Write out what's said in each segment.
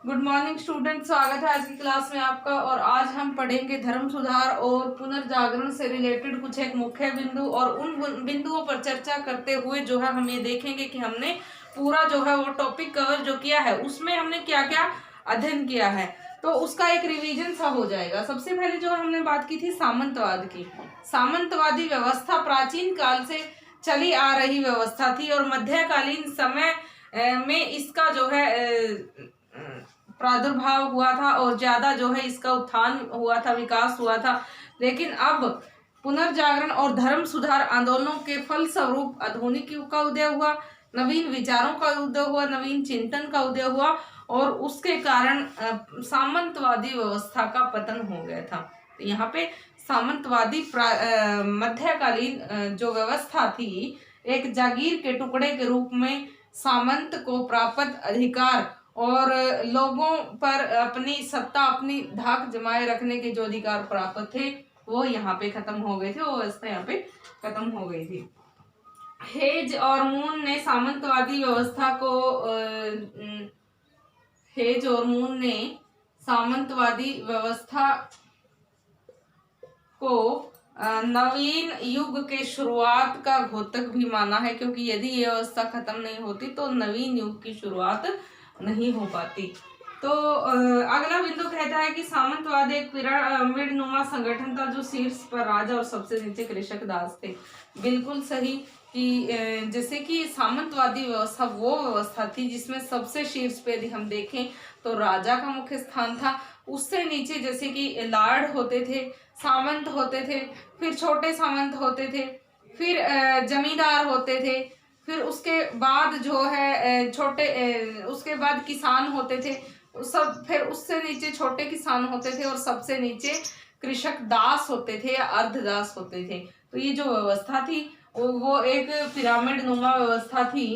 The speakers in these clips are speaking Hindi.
गुड मॉर्निंग स्टूडेंट, स्वागत है आज की क्लास में आपका। और आज हम पढ़ेंगे धर्म सुधार और पुनर्जागरण से रिलेटेड कुछ एक मुख्य बिंदु, और उन बिंदुओं पर चर्चा करते हुए जो है हम ये देखेंगे कि हमने पूरा जो है वो टॉपिक कवर जो किया है उसमें हमने क्या क्या अध्ययन किया है, तो उसका एक रिवीजन सा हो जाएगा। सबसे पहले जो हमने बात की थी सामंतवाद की। सामंतवादी व्यवस्था प्राचीन काल से चली आ रही व्यवस्था थी और मध्यकालीन समय में इसका जो है प्रादुर्भाव हुआ था और ज्यादा जो है इसका उत्थान हुआ था, विकास हुआ था। लेकिन अब पुनर्जागरण और धर्म सुधार आंदोलनों के फलस्वरूप आधुनिक युग का उदय हुआ, नवीन विचारों का उदय हुआ, नवीन चिंतन का उदय हुआ, और उसके कारण सामंतवादी व्यवस्था का पतन हो गया था। तो यहाँ पे सामंतवादी मध्यकालीन जो व्यवस्था थी, एक जागीर के टुकड़े के रूप में सामंत को प्राप्त अधिकार और लोगों पर अपनी सत्ता, अपनी धाक जमाए रखने के जो अधिकार प्राप्त थे वो यहाँ पे खत्म हो गए थे, वो व्यवस्था यहाँ पे खत्म हो गई थी। हेज और मून ने सामंतवादी व्यवस्था को हेज और मून ने सामंतवादी व्यवस्था को नवीन युग के शुरुआत का घोतक भी माना है, क्योंकि यदि ये व्यवस्था खत्म नहीं होती तो नवीन युग की शुरुआत नहीं हो पाती। तो अगला बिंदु कहता है कि सामंतवाद एक पिरामिड नुमा संगठन था जो शीर्ष पर राजा और सबसे नीचे कृषक दास थे। बिल्कुल सही कि जैसे कि सामंतवादी व्यवस्था वो व्यवस्था थी जिसमें सबसे शीर्ष पे यदि हम देखें तो राजा का मुख्य स्थान था। उससे नीचे जैसे कि लार्ड होते थे, सामंत होते थे, फिर छोटे सामंत होते थे, फिर जमींदार होते थे, फिर उसके बाद जो है छोटे उसके बाद किसान होते थे सब, फिर उससे नीचे छोटे किसान होते थे, और सबसे नीचे कृषक दास होते थे या अर्धदास होते थे। तो ये जो व्यवस्था थी वो एक पिरामिड नुमा व्यवस्था थी।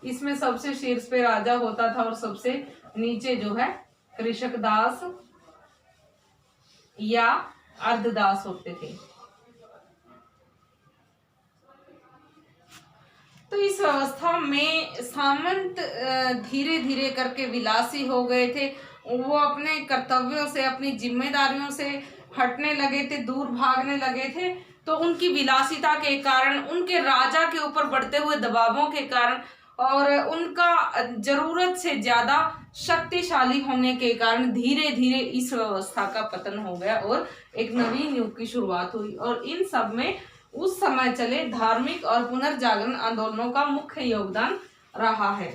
इसमें सबसे शीर्ष पे राजा होता था और सबसे नीचे जो है कृषक दास या अर्धदास होते थे। तो इस व्यवस्था में सामंत धीरे धीरे करके विलासी हो गए थे। वो अपने कर्तव्यों से, अपनी जिम्मेदारियों से हटने लगे थे, दूर भागने लगे थे। तो उनकी विलासिता के कारण, उनके राजा के ऊपर बढ़ते हुए दबावों के कारण और उनका जरूरत से ज्यादा शक्तिशाली होने के कारण धीरे धीरे इस व्यवस्था का पतन हो गया और एक नवीन युग की शुरुआत हुई। और इन सब में उस समय चले धार्मिक और पुनर्जागरण आंदोलनों का मुख्य योगदान रहा है।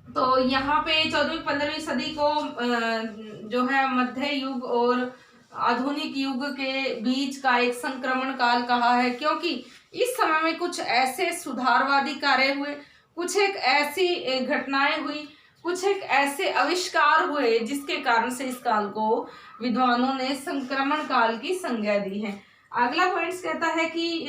तो यहाँ पे 14वीं-15वीं सदी को जो है मध्य युग और आधुनिक युग के बीच का एक संक्रमण काल कहा है, क्योंकि इस समय में कुछ ऐसे सुधारवादी कार्य हुए, कुछ एक ऐसी घटनाएं हुई, कुछ एक ऐसे आविष्कार हुए जिसके कारण से इस काल को विद्वानों ने संक्रमण काल की संज्ञा दी है। अगला पॉइंट कहता है कि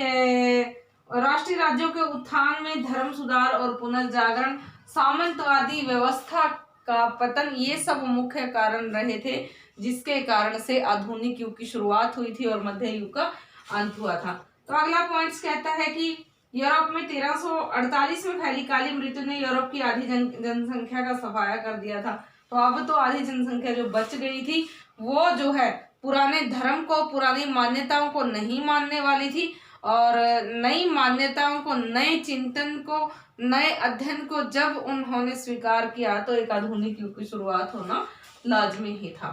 राष्ट्रीय राज्यों के उत्थान में धर्म सुधार और पुनर्जागरण, सामंतवादी व्यवस्था का पतन, ये सब मुख्य कारण रहे थे जिसके कारण से आधुनिक युग की शुरुआत हुई थी और मध्य युग का अंत हुआ था। तो अगला पॉइंट कहता है कि यूरोप में 1348 में फैली काली मृत्यु ने यूरोप की आधी जनसंख्या का सफाया कर दिया था। तो अब तो आधी जनसंख्या जो बच गई थी वो जो है पुराने धर्म को, पुरानी मान्यताओं को नहीं मानने वाली थी, और नई मान्यताओं को, नए चिंतन को, नए अध्ययन को जब उन्होंने स्वीकार किया तो एक आधुनिक युग की शुरुआत होना लाजमी ही था।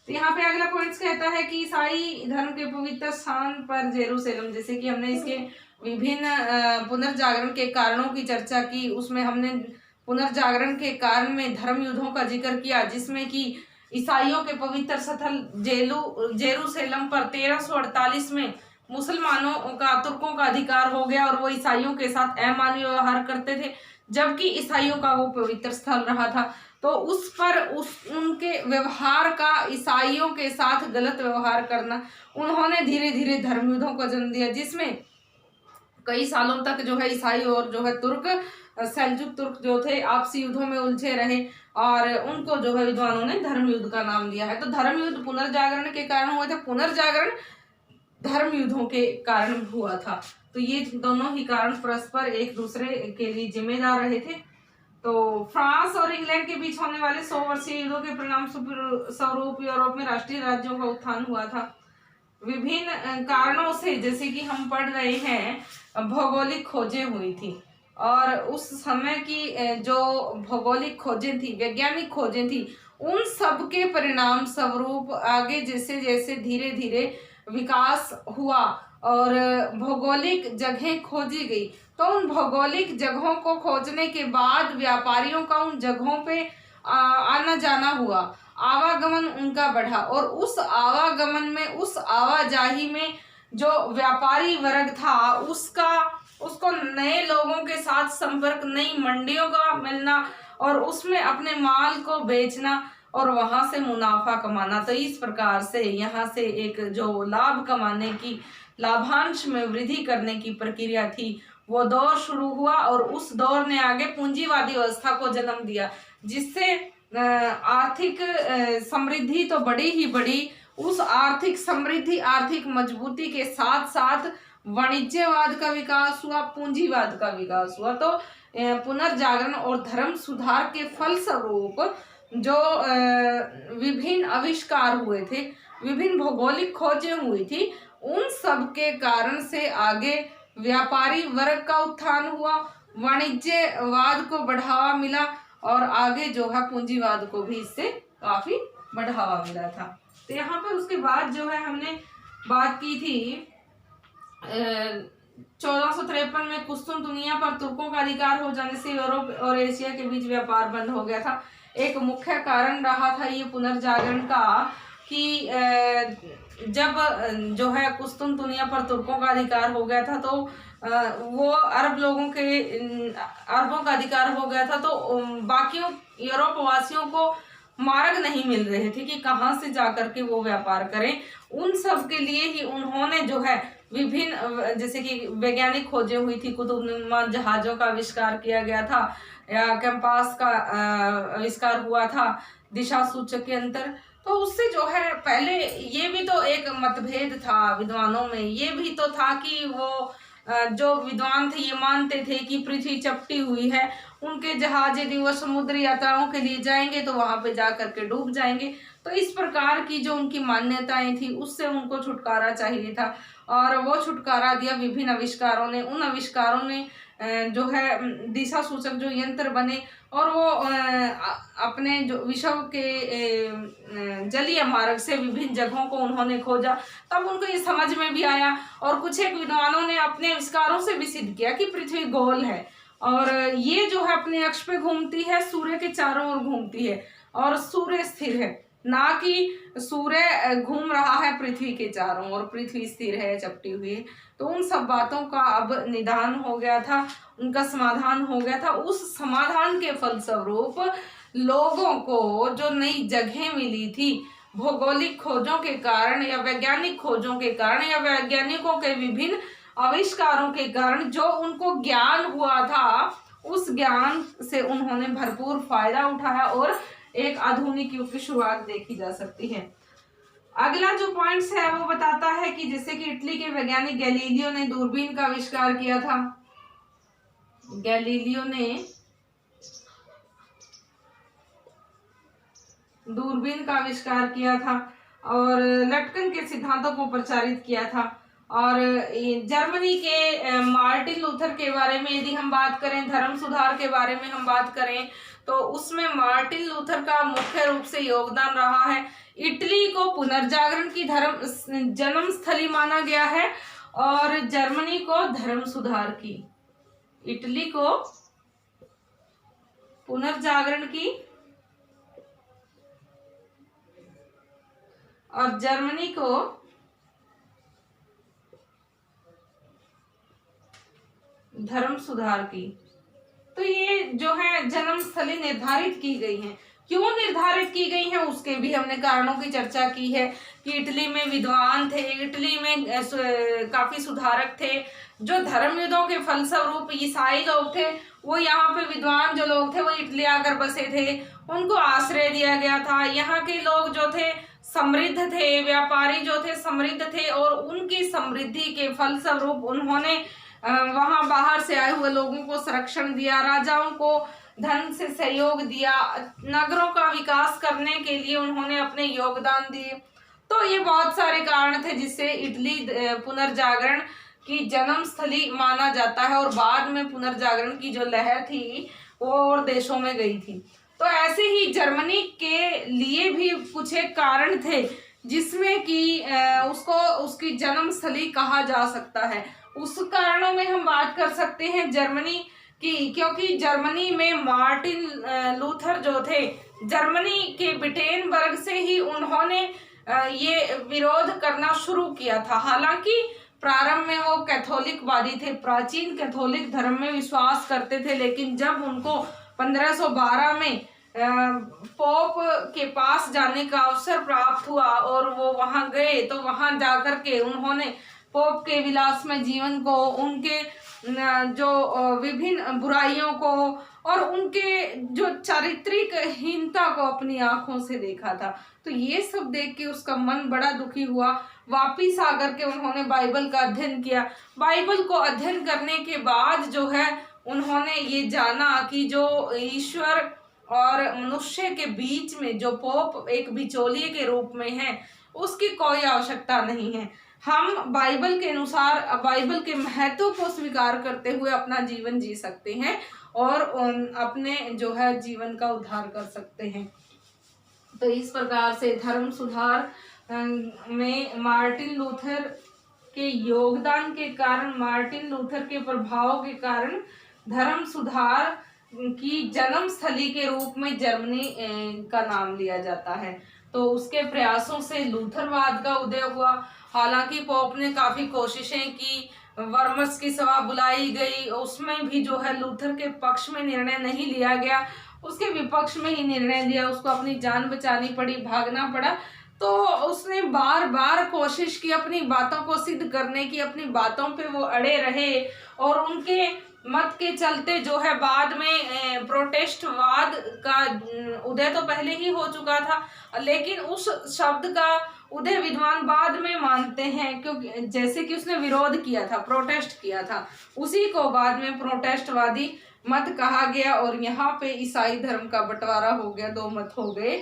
तो यहाँ पे अगला पॉइंट कहता है कि ईसाई धर्म के पवित्र स्थान पर जेरूसलम, जैसे कि हमने इसके विभिन्न पुनर्जागरण के कारणों की चर्चा की, उसमें हमने पुनर्जागरण के कारण में धर्म युद्धों का जिक्र किया, जिसमें कि ईसाइयों के पवित्र स्थल जेरूसलम पर 1348 में मुसलमानों का, तुर्कों का अधिकार हो गया और वो ईसाइयों के साथ अमानवीय व्यवहार करते थे, जबकि ईसाइयों का वो पवित्र स्थल रहा था। तो उस पर उनके व्यवहार का, ईसाइयों के साथ गलत व्यवहार करना, उन्होंने धीरे धीरे धर्म युद्धों को जन्म दिया, जिसमें कई सालों तक जो है ईसाई और जो है तुर्क, सेल्जुक तुर्क जो थे आपसी युद्धों में उलझे रहे और उनको जो है विद्वानों ने धर्म युद्ध का नाम दिया है। तो धर्म युद्ध पुनर्जागरण के कारण हुए थे, पुनर्जागरण धर्म युद्धों के कारण हुआ था। तो ये दोनों ही कारण परस्पर एक दूसरे के लिए जिम्मेदार रहे थे। तो फ्रांस और इंग्लैंड के बीच होने वाले 100 वर्षीय युद्धों के परिणाम स्वरूप यूरोप में राष्ट्रीय राज्यों का उत्थान हुआ था। विभिन्न कारणों से, जैसे कि हम पढ़ रहे हैं, भौगोलिक खोजें हुई थी और उस समय की जो भौगोलिक खोजें थी, वैज्ञानिक खोजें थी, उन सब के परिणाम स्वरूप आगे जैसे जैसे धीरे धीरे विकास हुआ और भौगोलिक जगहें खोजी गई, तो उन भौगोलिक जगहों को खोजने के बाद व्यापारियों का उन जगहों पे आना जाना हुआ, आवागमन उनका बढ़ा और उस आवागमन में, उस आवाजाही में जो व्यापारी वर्ग था उसको नए लोगों के साथ संपर्क, नई मंडियों का मिलना और उसमें अपने माल को बेचना और वहां से मुनाफा कमाना। तो इस प्रकार से यहाँ से एक जो लाभ कमाने की, लाभांश में वृद्धि करने की प्रक्रिया थी, वो दौर शुरू हुआ और उस दौर ने आगे पूंजीवादी व्यवस्था को जन्म दिया, जिससे आर्थिक समृद्धि तो बड़ी ही बड़ी। उस आर्थिक समृद्धि, आर्थिक मजबूती के साथ साथ वाणिज्यवाद का विकास हुआ, पूंजीवाद का विकास हुआ। तो पुनर्जागरण और धर्म सुधार के फलस्वरूप जो विभिन्न आविष्कार हुए थे, विभिन्न भौगोलिक खोजें हुई थी, उन सब के कारण से आगे व्यापारी वर्ग का उत्थान हुआ, वाणिज्यवाद को बढ़ावा मिला और आगे जो है पूंजीवाद को भी इससे काफी बढ़ावा मिला था। तो यहाँ पर उसके बाद जो है हमने बात की थी 1453 में कुस्तुनतुनिया पर तुर्कों का अधिकार हो जाने से यूरोप और एशिया के बीच व्यापार बंद हो गया था। एक मुख्य कारण रहा था ये पुनर्जागरण का कि जब जो है कुस्तुनतुनिया पर तुर्कों का अधिकार हो गया था, तो वो अरबों का अधिकार हो गया था, तो बाकियों यूरोप वासियों को मार्ग नहीं मिल रहे थे कि कहाँ से जाकर के वो व्यापार करें। उन सब के लिए ही उन्होंने जो है विभिन्न, जैसे कि वैज्ञानिक खोजें हुई थी, कुतुबनुमा जहाजों का आविष्कार किया गया था, या कंपास का आविष्कार हुआ था, दिशा सूचक के अंतर। तो उससे जो है पहले ये भी तो एक मतभेद था विद्वानों में, ये भी तो था कि वो जो विद्वान थे ये मानते थे कि पृथ्वी चपटी हुई है, उनके जहाज यदि वो समुद्र यात्राओं के लिए जाएंगे तो वहां पे जा करके डूब जाएंगे। तो इस प्रकार की जो उनकी मान्यताएं थी उससे उनको छुटकारा चाहिए था और वो छुटकारा दिया विभिन्न आविष्कारों ने। उन आविष्कारों ने जो है दिशा सूचक जो यंत्र बने और वो अपने जो विश्व के जलीय मार्ग से विभिन्न जगहों को उन्होंने खोजा, तब उनको ये समझ में भी आया और कुछ एक विद्वानों ने अपने आविष्कारों से भी सिद्ध किया कि पृथ्वी गोल है और ये जो है अपने अक्ष पे घूमती है, सूर्य के चारों ओर घूमती है और सूर्य स्थिर है, ना कि सूर्य घूम रहा है पृथ्वी के चारों ओर, पृथ्वी स्थिर है, चपटी हुई है। तो उन सब बातों का अब निदान हो गया था, उनका समाधान हो गया था। उस समाधान के फलस्वरूप लोगों को जो नई जगह मिली थी भौगोलिक खोजों के कारण या वैज्ञानिक खोजों के कारण या वैज्ञानिकों के विभिन्न आविष्कारों के कारण जो उनको ज्ञान हुआ था, उस ज्ञान से उन्होंने भरपूर फायदा उठाया और एक आधुनिक युग की शुरुआत देखी जा सकती है। अगला जो पॉइंट्स है वो बताता है कि जैसे कि इटली के वैज्ञानिक गैलीलियो ने दूरबीन का आविष्कार किया था। गैलीलियो ने दूरबीन का आविष्कार किया था और लटकन के सिद्धांतों को प्रचारित किया था। और जर्मनी के मार्टिन लूथर के बारे में यदि हम बात करें, धर्म सुधार के बारे में हम बात करें, तो उसमें मार्टिन लूथर का मुख्य रूप से योगदान रहा है। इटली को पुनर्जागरण की जन्म स्थली माना गया है और जर्मनी को धर्म सुधार की। इटली को पुनर्जागरण की और जर्मनी को धर्म सुधार की। तो ये जो है जन्म स्थली निर्धारित की गई हैं। क्यों निर्धारित की गई हैं उसके भी हमने कारणों की चर्चा की है कि इटली में विद्वान थे, इटली में काफी सुधारक थे, जो धर्म युद्धों के फलस्वरूप ईसाई लोग थे, वो यहाँ पे विद्वान जो लोग थे वो इटली आकर बसे थे, उनको आश्रय दिया गया था। यहाँ के लोग जो थे समृद्ध थे, व्यापारी जो थे समृद्ध थे और उनकी समृद्धि के फलस्वरूप उन्होंने वहां बाहर से आए हुए लोगों को संरक्षण दिया, राजाओं को धन से सहयोग दिया, नगरों का विकास करने के लिए उन्होंने अपने योगदान दिए। तो ये बहुत सारे कारण थे जिससे इटली पुनर्जागरण की जन्म स्थली माना जाता है, और बाद में पुनर्जागरण की जो लहर थी वो और देशों में गई थी। तो ऐसे ही जर्मनी के लिए भी कुछ एक कारण थे जिसमें कि उसको उसकी जन्म स्थली कहा जा सकता है। उस कारणों में हम बात कर सकते हैं जर्मनी की, क्योंकि जर्मनी में मार्टिन लूथर जो थे, जर्मनी के विटेनबर्ग से ही उन्होंने ये विरोध करना शुरू किया था। हालांकि प्रारंभ में वो कैथोलिकवादी थे, प्राचीन कैथोलिक धर्म में विश्वास करते थे, लेकिन जब उनको 1512 में पोप के पास जाने का अवसर प्राप्त हुआ और वो वहां गए, तो वहां जाकर के उन्होंने पोप के विलासमय जीवन को, उनके जो विभिन्न बुराइयों को और उनके जो चारित्रिक हीनता को अपनी आंखों से देखा था। तो ये सब देख के उसका मन बड़ा दुखी हुआ। वापिस आकर के उन्होंने बाइबल का अध्ययन किया। बाइबल को अध्ययन करने के बाद जो है उन्होंने ये जाना कि जो ईश्वर और मनुष्य के बीच में जो पोप एक बिचौलिए के रूप में है, उसकी कोई आवश्यकता नहीं है। हम बाइबल के अनुसार बाइबल के महत्व को स्वीकार करते हुए अपना जीवन जी सकते हैं और अपने जो है जीवन का उद्धार कर सकते हैं। तो इस प्रकार से धर्म सुधार में मार्टिन लूथर के योगदान के कारण, मार्टिन लूथर के प्रभाव के कारण धर्म सुधार की जन्म स्थली के रूप में जर्मनी का नाम लिया जाता है। तो उसके प्रयासों से लूथरवाद का उदय हुआ। हालांकि पोप ने काफी कोशिशें की, वर्मस की सभा बुलाई गई, उसमें भी जो है लूथर के पक्ष में निर्णय नहीं लिया गया, उसके विपक्ष में ही निर्णय लिया। उसको अपनी जान बचानी पड़ी, भागना पड़ा। तो उसने बार बार कोशिश की अपनी बातों को सिद्ध करने की, अपनी बातों पे वो अड़े रहे और उनके मत के चलते जो है बाद में प्रोटेस्टवाद का उदय तो पहले ही हो चुका था, लेकिन उस शब्द का उदय विद्वान बाद में मानते हैं, क्योंकि जैसे कि उसने विरोध किया था, प्रोटेस्ट किया था, उसी को बाद में प्रोटेस्टवादी मत कहा गया। और यहाँ पे ईसाई धर्म का बंटवारा हो गया, दो मत हो गए,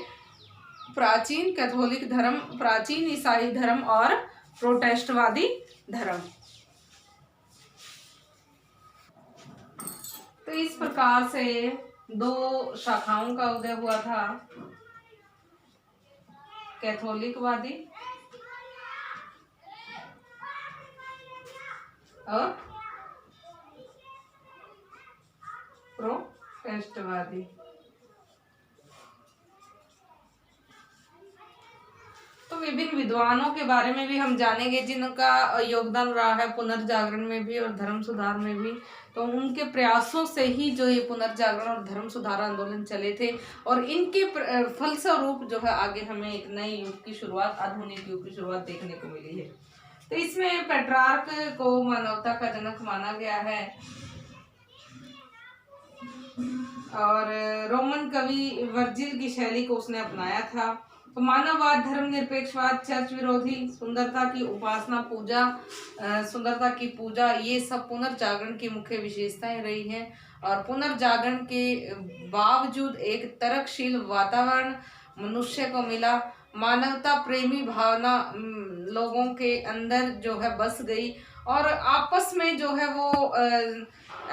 प्राचीन कैथोलिक धर्म, प्राचीन ईसाई धर्म और प्रोटेस्टवादी धर्म। तो इस प्रकार से दो शाखाओं का उदय हुआ था, कैथोलिकवादी और प्रोटेस्टवादी। तो विभिन्न विद्वानों के बारे में भी हम जानेंगे जिनका योगदान रहा है पुनर्जागरण में भी और धर्म सुधार में भी। तो उनके प्रयासों से ही जो ये पुनर्जागरण और धर्म सुधार आंदोलन चले थे, और इनके फलस्वरूप जो है आगे हमें एक नए युग की शुरुआत, आधुनिक युग की शुरुआत देखने को मिली है। तो इसमें पेट्रार्क को मानवता का जनक माना गया है और रोमन कवि वर्जिल की शैली को उसने अपनाया था। तो मानववाद, धर्मनिरपेक्षवाद, चर्च विरोधी, सुंदरता की उपासना, पूजा, सुंदरता की पूजा, ये सब पुनर्जागरण की मुख्य विशेषताएं रही हैं। और पुनर्जागरण के बावजूद एक तर्कशील वातावरण मनुष्य को मिला, मानवता प्रेमी भावना लोगों के अंदर जो है बस गई और आपस में जो है वो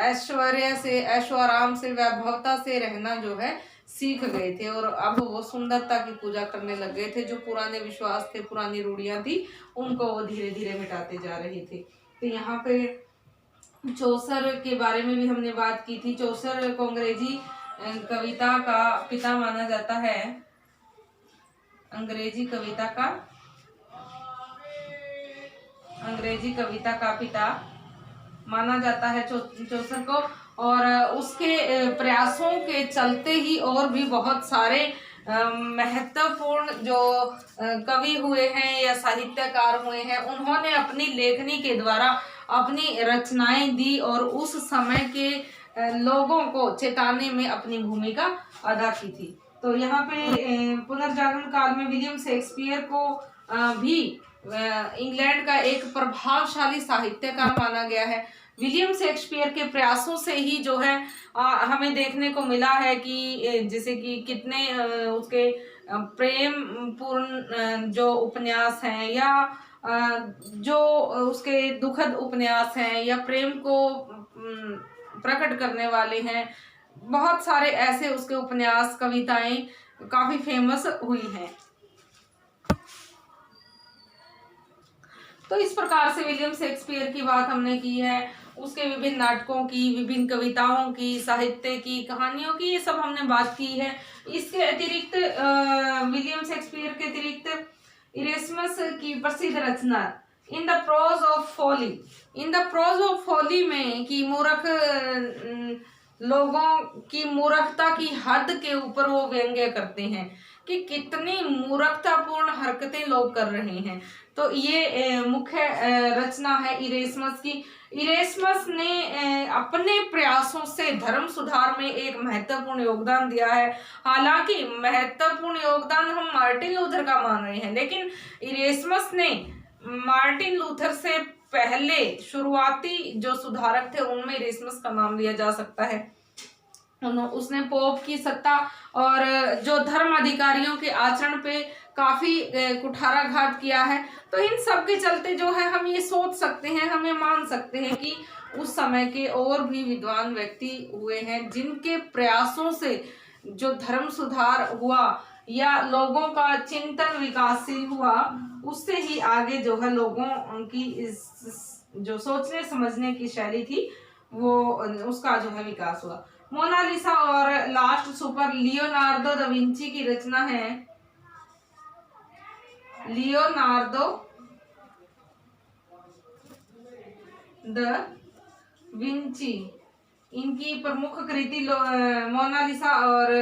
ऐश्वर्य से, ऐशो आराम से, वैभवता से रहना जो है सीख गए थे। और अब वो सुंदरता की पूजा करने लग गए थे। जो पुराने विश्वास थे, पुरानी रूढ़ियां थी, उनको वो धीरे धीरे मिटाते जा रहे थे। तो यहाँ पे चौसर के बारे में भी हमने बात की थी। चौसर को अंग्रेजी कविता का पिता माना जाता है, अंग्रेजी कविता का पिता माना जाता है चौसर को। और उसके प्रयासों के चलते ही और भी बहुत सारे महत्वपूर्ण जो कवि हुए हैं या साहित्यकार हुए हैं, उन्होंने अपनी लेखनी के द्वारा अपनी रचनाएं दी और उस समय के लोगों को चेताने में अपनी भूमिका अदा की थी। तो यहाँ पे पुनर्जागरण काल में विलियम शेक्सपियर को भी इंग्लैंड का एक प्रभावशाली साहित्यकार माना गया है। विलियम शेक्सपियर के प्रयासों से ही जो है हमें देखने को मिला है कि जैसे कि कितने उसके प्रेम पूर्ण जो उपन्यास हैं या जो उसके दुखद उपन्यास हैं या प्रेम को प्रकट करने वाले हैं, बहुत सारे ऐसे उसके उपन्यास कविताएं काफी फेमस हुई हैं। तो इस प्रकार से विलियम शेक्सपियर की बात हमने की है, उसके विभिन्न नाटकों की, विभिन्न कविताओं की, साहित्य की, कहानियों की, ये सब हमने बात की है। इसके अतिरिक्त विलियम शेक्सपियर के अतिरिक्त इरेस्मस की प्रसिद्ध रचना in the praise of folly, in the praise of folly में कि मूर्ख लोगों की मूर्खता की हद के ऊपर वो व्यंग्य करते हैं कि कितनी मूर्खतापूर्ण हरकतें लोग कर रहे हैं। तो ये मुख्य रचना है इरेस्मस की। इरेस्मस ने अपने प्रयासों से धर्म सुधार में एक महत्वपूर्ण योगदान दिया है। हालांकि महत्वपूर्ण योगदान हम मार्टिन लूथर का मान रहे हैं, लेकिन इरेस्मस ने मार्टिन लूथर से पहले शुरुआती जो सुधारक थे उनमें इरेस्मस का नाम लिया जा सकता है। उसने पोप की सत्ता और जो धर्म अधिकारियों के आचरण पे काफी कुठाराघात किया है। तो इन सब के चलते जो है हम ये सोच सकते हैं, हमें मान सकते हैं कि उस समय के और भी विद्वान व्यक्ति हुए हैं जिनके प्रयासों से जो धर्म सुधार हुआ या लोगों का चिंतन विकासशील हुआ, उससे ही आगे जो है लोगों की जो सोचने समझने की शैली थी वो उसका जो है विकास हुआ। मोनालिसा और last super Leonardo da Vinci की रचना है। लियोनार्दो दा विंची इनकी प्रमुख कृति मोनालिसा और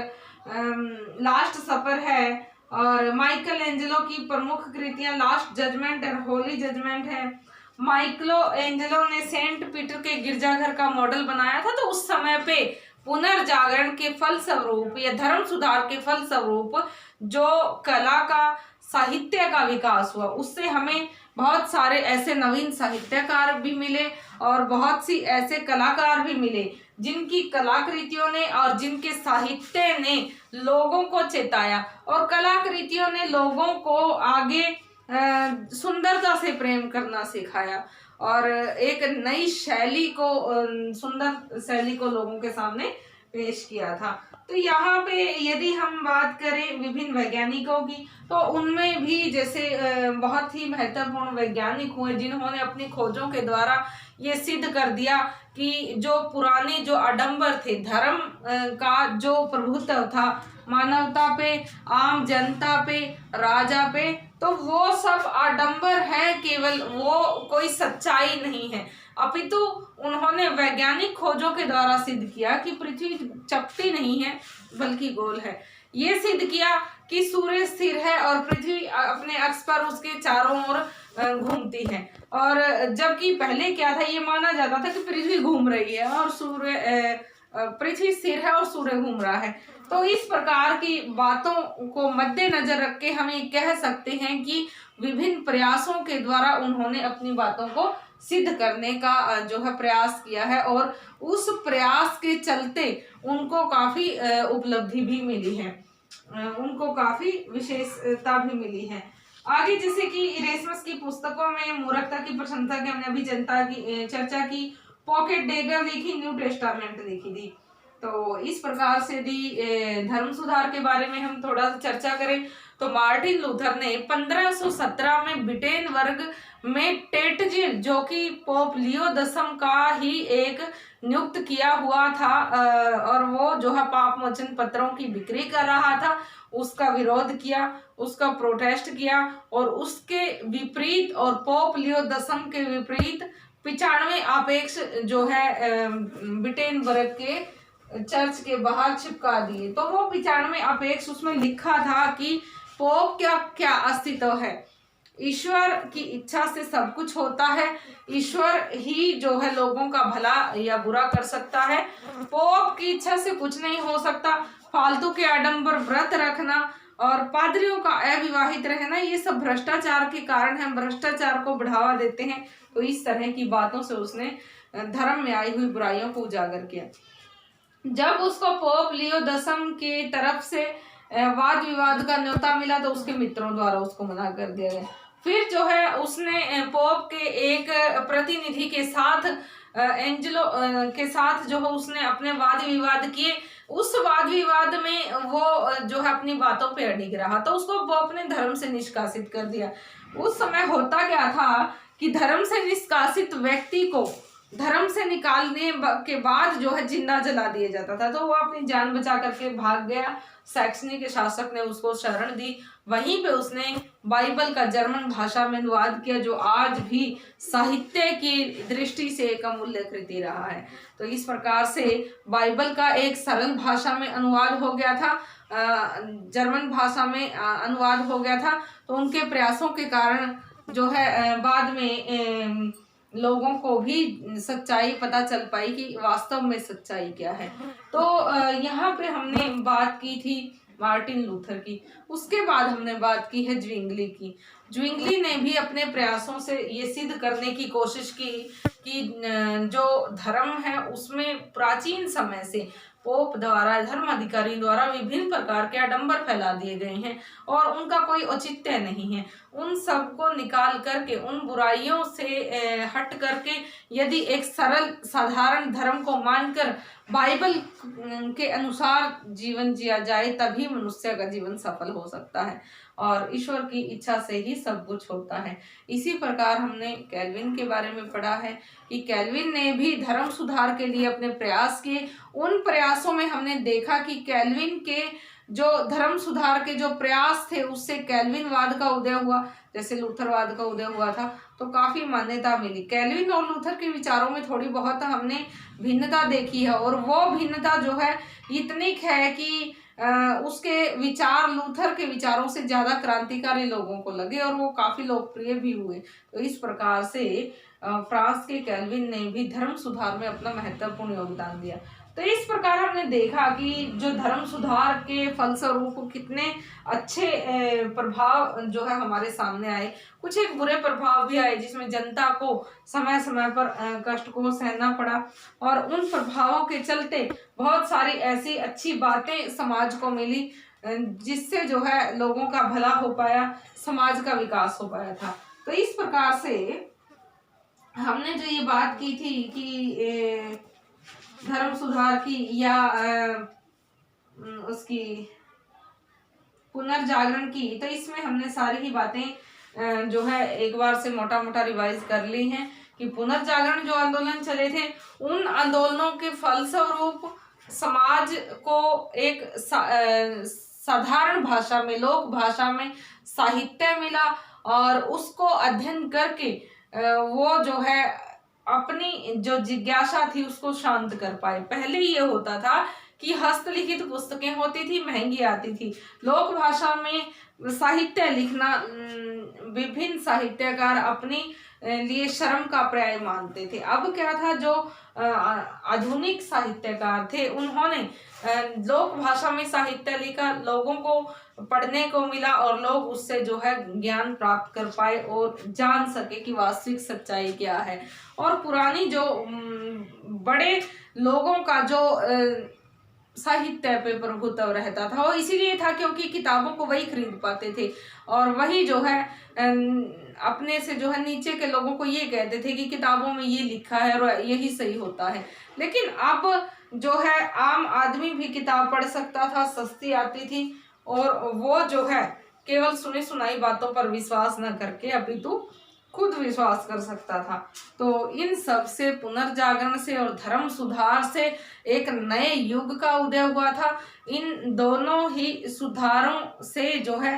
लास्ट सपर है, और माइकल एंजेलो की प्रमुख कृतियां लास्ट जजमेंट और होली जजमेंट है। माइकलो एंजेलो ने सेंट पीटर के गिरजाघर का मॉडल बनाया था। तो उस समय पे पुनर्जागरण के फलस्वरूप या धर्म सुधार के फलस्वरूप जो कला का, साहित्य का विकास हुआ, उससे हमें बहुत सारे ऐसे नवीन साहित्यकार भी मिले और बहुत सी ऐसे कलाकार भी मिले जिनकी कलाकृतियों ने और जिनके साहित्य ने लोगों को चेताया और कलाकृतियों ने लोगों को आगे सुंदरता से प्रेम करना सिखाया और एक नई शैली को, सुंदर शैली को लोगों के सामने पेश किया था। तो यहाँ पे यदि हम बात करें विभिन्न वैज्ञानिकों की, तो उनमें भी जैसे बहुत ही महत्वपूर्ण वैज्ञानिक हुए जिन्होंने अपनी खोजों के द्वारा ये सिद्ध कर दिया कि जो पुराने जो आडंबर थे, धर्म का जो प्रभुत्व था मानवता पे, आम जनता पे, राजा पे, तो वो सब आडंबर है, केवल वो कोई सच्चाई नहीं है। अपितु उन्होंने वैज्ञानिक खोजों के द्वारा सिद्ध किया कि पृथ्वी चपटी नहीं है बल्कि गोल है। ये सिद्ध किया कि सूर्य स्थिर है और पृथ्वी अपने अक्ष पर उसके चारों ओर घूमती है, और जबकि पहले क्या था, ये माना जाता था कि पृथ्वी घूम रही है और पृथ्वी स्थिर है और सूर्य घूम रहा है। तो इस प्रकार की बातों को मद्देनजर रख के हम ये कह सकते हैं कि विभिन्न प्रयासों के द्वारा उन्होंने अपनी बातों को सिद्ध करने का जो है प्रयास किया है और उस प्रयास के चलते उनको काफी उपलब्धि भी मिली है, उनको काफी विशेषता भी मिली है। आगे जैसे कि इरेस्मस की पुस्तकों में मूर्खता की प्रशंसा की हमने अभी जनता की चर्चा की, पॉकेट डेगर देखी, न्यू टेस्टामेंट देखी थी। तो इस प्रकार से यदि धर्म सुधार के बारे में हम थोड़ा सा चर्चा करें तो मार्टिन लूथर ने 1517 में ब्रिटेन वर्ग में टेटजिल, जो कि पोप लियो 10 का ही एक नियुक्त किया हुआ था और वो जो है पाप मोचन पत्रों की बिक्री कर रहा था, उसका विरोध किया, उसका प्रोटेस्ट किया और उसके विपरीत और पोप लियो 10 के विपरीत 95 आपेक्ष जो है ब्रिटेन वर्ग के चर्च के बाहर चिपका दिए। तो वो 95 अपेक्ष उसमें लिखा था कि पोप क्या क्या अस्तित्व है, ईश्वर की इच्छा से सब कुछ होता है, ईश्वर ही जो है लोगों का भला या बुरा कर सकता है, पोप की इच्छा से कुछ नहीं हो सकता, फालतू के आडंबर व्रत रखना और पादरियों का अविवाहित रहना ये सब भ्रष्टाचार के कारण है, भ्रष्टाचार को बढ़ावा देते हैं। तो इस तरह की बातों से उसने धर्म में आई हुई बुराइयों को उजागर किया। जब उसको पोप लियो 10 की तरफ से वाद विवाद का न्योता मिला तो उसके मित्रों द्वारा उसको मना कर दिया गया। फिर जो है उसने पोप के एक प्रतिनिधि के साथ एंजेलो के साथ जो है उसने अपने वाद विवाद किए। उस वाद विवाद में वो जो है अपनी बातों पे अड़िग रहा तो उसको पोप ने धर्म से निष्कासित कर दिया। उस समय होता क्या था कि धर्म से निष्कासित व्यक्ति को धर्म से निकालने के बाद जो है जिंदा जला दिया जाता था। तो वो अपनी जान बचा करके भाग गया। सैक्सनी के शासक ने उसको शरण दी। वहीं पे उसने बाइबल का जर्मन भाषा में अनुवाद किया, जो आज भी साहित्य की दृष्टि से एक अमूल्य कृति रहा है। तो इस प्रकार से बाइबल का एक सरल भाषा में अनुवाद हो गया था, जर्मन भाषा में अनुवाद हो गया था। तो उनके प्रयासों के कारण जो है बाद में लोगों को भी सच्चाई पता चल पाई कि वास्तव में सच्चाई क्या है। तो यहाँ पे हमने बात की थी मार्टिन लूथर की। उसके बाद हमने बात की है ज्विंगली की। ज्विंगली ने भी अपने प्रयासों से ये सिद्ध करने की कोशिश की कि जो धर्म है उसमें प्राचीन समय से पोप द्वारा, धर्म अधिकारी द्वारा विभिन्न प्रकार के आडंबर फैला दिए गए हैं और उनका कोई औचित्य नहीं है। उन सब को निकाल करके, उन बुराइयों से हट करके यदि एक सरल साधारण धर्म को मानकर बाइबल के अनुसार जीवन जिया जाए तभी मनुष्य का जीवन सफल हो सकता है और ईश्वर की इच्छा से ही सब कुछ होता है। इसी प्रकार हमने कैल्विन के बारे में पढ़ा है कि कैल्विन ने भी धर्म सुधार के लिए अपने प्रयास किए। उन प्रयासों में हमने देखा कि कैल्विन के जो धर्म सुधार के जो प्रयास थे उससे कैल्विनवाद का उदय हुआ, जैसे लूथरवाद का उदय हुआ था, तो काफी मान्यता मिली। कैल्विन और लूथर के विचारों में थोड़ी बहुत हमने भिन्नता देखी है और वो भिन्नता जो है इतनी है कि उसके विचार लूथर के विचारों से ज्यादा क्रांतिकारी लोगों को लगे और वो काफी लोकप्रिय भी हुए। तो इस प्रकार से फ्रांस के कैल्विन ने भी धर्म सुधार में अपना महत्वपूर्ण योगदान दिया। तो इस प्रकार हमने देखा कि जो धर्म सुधार के फलस्वरूप कितने अच्छे प्रभाव जो है हमारे सामने आए। कुछ एक बुरे प्रभाव भी आए जिसमें जनता को समय समय पर कष्ट को सहना पड़ा और उन प्रभावों के चलते बहुत सारी ऐसी अच्छी बातें समाज को मिली जिससे जो है लोगों का भला हो पाया, समाज का विकास हो पाया था। तो इस प्रकार से हमने जो ये बात की थी कि धर्म सुधार की या उसकी पुनर्जागरण की, तो इसमें हमने सारी ही बातें जो है एक बार से मोटा मोटा रिवाइज कर ली हैं कि पुनर्जागरण जो आंदोलन चले थे उन आंदोलनों के फलस्वरूप समाज को एक साधारण भाषा में, लोक भाषा में साहित्य मिला और उसको अध्ययन करके वो जो है अपनी जो जिज्ञासा थी उसको शांत कर पाए। पहले ये होता था कि हस्तलिखित पुस्तकें होती थी, महंगी आती थी। लोक भाषा में साहित्य लिखना विभिन्न साहित्यकार अपनी लिए शर्म का पर्याय मानते थे। अब क्या था, जो आधुनिक साहित्यकार थे उन्होंने लोक भाषा में साहित्य लिखा, लोगों को पढ़ने को मिला और लोग उससे जो है ज्ञान प्राप्त कर पाए और जान सके कि वास्तविक सच्चाई क्या है। और पुरानी जो बड़े लोगों का जो साहित्य पे प्रभुत्व रहता था वो इसीलिए था क्योंकि किताबों को वही खरीद पाते थे और वही जो है अपने से जो है नीचे के लोगों को ये कहते थे कि किताबों में ये लिखा है और यही सही होता है। लेकिन अब जो है आम आदमी भी किताब पढ़ सकता था, सस्ती आती थी और वो जो है केवल सुनी सुनाई बातों पर विश्वास न करके अपितु खुद विश्वास कर सकता था। तो इन सब से, पुनर्जागरण से और धर्म सुधार से एक नए युग का उदय हुआ था। इन दोनों ही सुधारों से जो है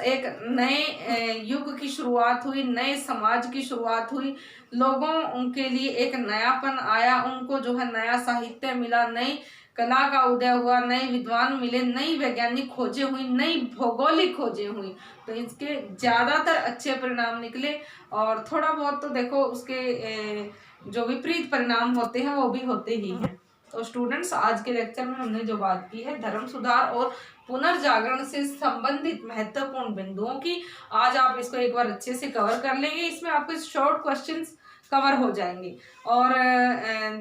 एक नए युग की शुरुआत हुई, नए समाज की शुरुआत हुई, लोगों के लिए एक नयापन आया, उनको जो है नया साहित्य मिला, नई कला का उदय हुआ, नए विद्वान मिले, नई वैज्ञानिक खोजें हुई, नई भौगोलिक खोजें हुई। तो इसके ज़्यादातर अच्छे परिणाम निकले और थोड़ा बहुत तो देखो उसके जो विपरीत परिणाम होते हैं वो भी होते ही हैं। तो स्टूडेंट्स, आज के लेक्चर में हमने जो बात की है धर्म सुधार और पुनर्जागरण से संबंधित महत्वपूर्ण बिंदुओं की, आज आप इसको एक बार अच्छे से कवर कर लेंगे। इसमें आपको शॉर्ट क्वेश्चंस कवर हो जाएंगे। और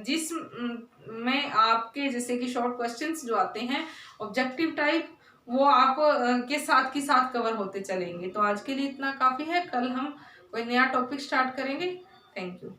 जिस में आपके जैसे कि शॉर्ट क्वेश्चंस जो आते हैं ऑब्जेक्टिव टाइप, वो आप के साथ कवर होते चलेंगे। तो आज के लिए इतना काफ़ी है, कल हम कोई नया टॉपिक स्टार्ट करेंगे। Thank you.